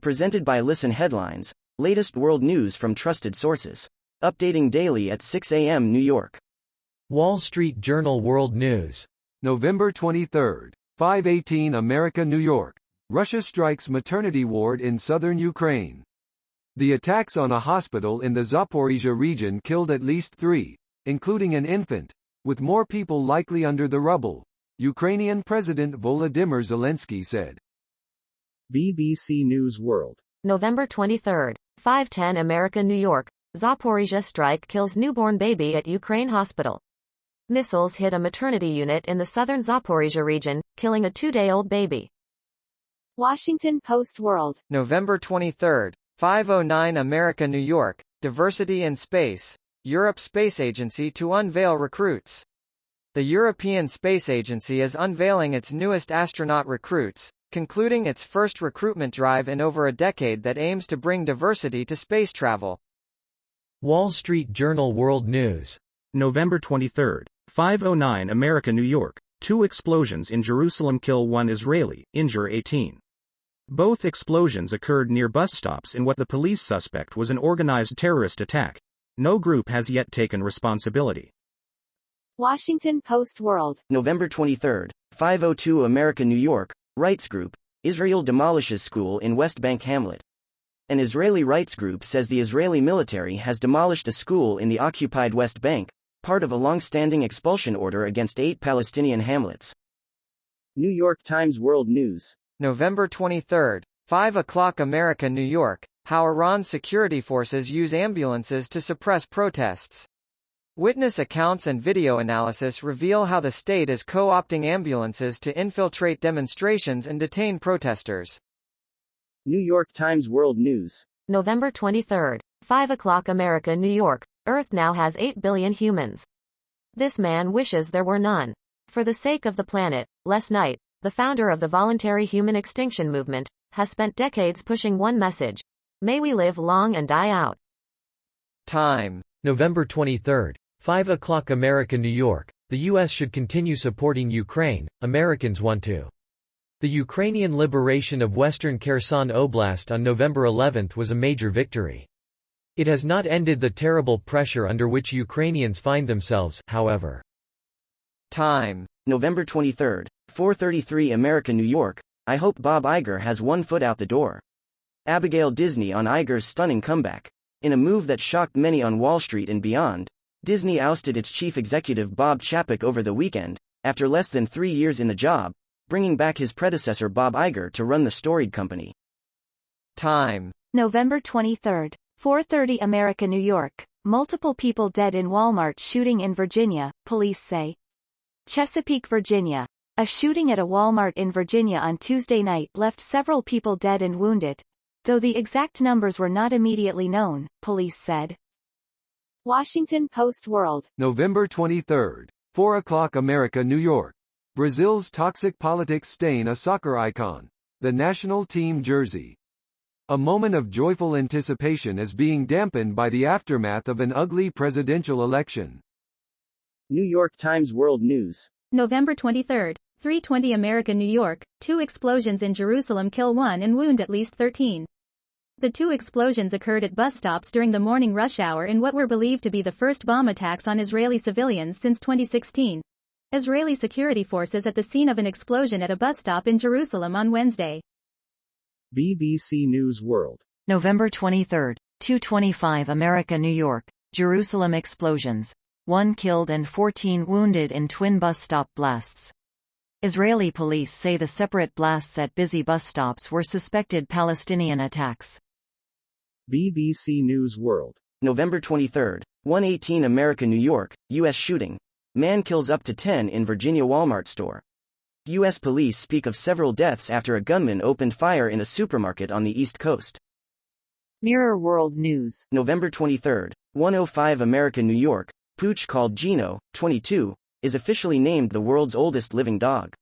Presented by Listen Headlines, latest world news from trusted sources. Updating daily at 6 a.m. New York. Wall Street Journal World News. November 23, 5:18 America, New York. Russia strikes maternity ward in southern Ukraine. The attacks on a hospital in the Zaporizhzhia region killed at least 3, including an infant, with more people likely under the rubble, Ukrainian President Volodymyr Zelensky said. BBC News World. November 23, 5:10 America, New York. Zaporizhzhia strike kills newborn baby at Ukraine hospital. Missiles hit a maternity unit in the southern Zaporizhzhia region, killing a 2-day-old baby. Washington Post World. November 23, 5:09 America, New York. Diversity in space. Europe Space Agency to unveil recruits. The European Space Agency is unveiling its newest astronaut recruits, concluding its first recruitment drive in over a decade that aims to bring diversity to space travel. Wall Street Journal World News. November 23, 5:09 America, New York. 2 explosions in Jerusalem kill 1 Israeli, injure 18. Both explosions occurred near bus stops in what the police suspect was an organized terrorist attack. No group has yet taken responsibility. Washington Post World. November 23, 5:02 America, New York. Rights group. Israel demolishes school in West Bank hamlet. An Israeli rights group says the Israeli military has demolished a school in the occupied West Bank, part of a long-standing expulsion order against 8 Palestinian hamlets. New York Times World News. November 23, 5 o'clock America, New York. How Iran's security forces use ambulances to suppress protests. Witness accounts and video analysis reveal how the state is co-opting ambulances to infiltrate demonstrations and detain protesters. New York Times World News. November 23, 5 o'clock America, New York. Earth now has 8 billion humans. This man wishes there were none. For the sake of the planet, Les Knight, the founder of the voluntary human extinction movement, has spent decades pushing one message. May we live long and die out. Time. November 23, 5 o'clock America, New York. The U.S. should continue supporting Ukraine. Americans want to. The Ukrainian liberation of Western Kherson Oblast on November 11 was a major victory. It has not ended the terrible pressure under which Ukrainians find themselves, however. Time. November 23, 4:33 America, New York. I hope Bob Iger has one foot out the door. Abigail Disney on Iger's stunning comeback. In a move that shocked many on Wall Street and beyond, Disney ousted its chief executive Bob Chapek over the weekend, after less than 3 years in the job, bringing back his predecessor Bob Iger to run the storied company. Time. November 23, 4:30 America, New York. Multiple people dead in Walmart shooting in Virginia, police say. Chesapeake, Virginia. A shooting at a Walmart in Virginia on Tuesday night left several people dead and wounded, though the exact numbers were not immediately known, police said. Washington Post World. November 23, 4 o'clock America, New York. Brazil's toxic politics stain a soccer icon. The national team jersey. A moment of joyful anticipation is being dampened by the aftermath of an ugly presidential election. New York Times World News. November 23, 3:20 America, New York. 2 explosions in Jerusalem kill 1 and wound at least 13. The 2 explosions occurred at bus stops during the morning rush hour in what were believed to be the first bomb attacks on Israeli civilians since 2016. Israeli security forces at the scene of an explosion at a bus stop in Jerusalem on Wednesday. BBC News World. November 23, 2:25 America, New York. Jerusalem explosions. 1 killed and 14 wounded in twin bus stop blasts. Israeli police say the separate blasts at busy bus stops were suspected Palestinian attacks. BBC News World. November 23, 1:18 America, New York. U.S. shooting. Man kills up to 10 in Virginia Walmart store. U.S. police speak of several deaths after a gunman opened fire in a supermarket on the East Coast. Mirror World News. November 23, 1:05 America, New York. Pooch called Gino, 22, is officially named the world's oldest living dog.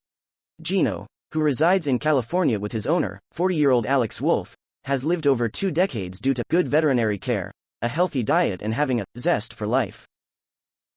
Gino, who resides in California with his owner, 40-year-old Alex Wolf, has lived over 2 decades due to good veterinary care, a healthy diet and having a zest for life.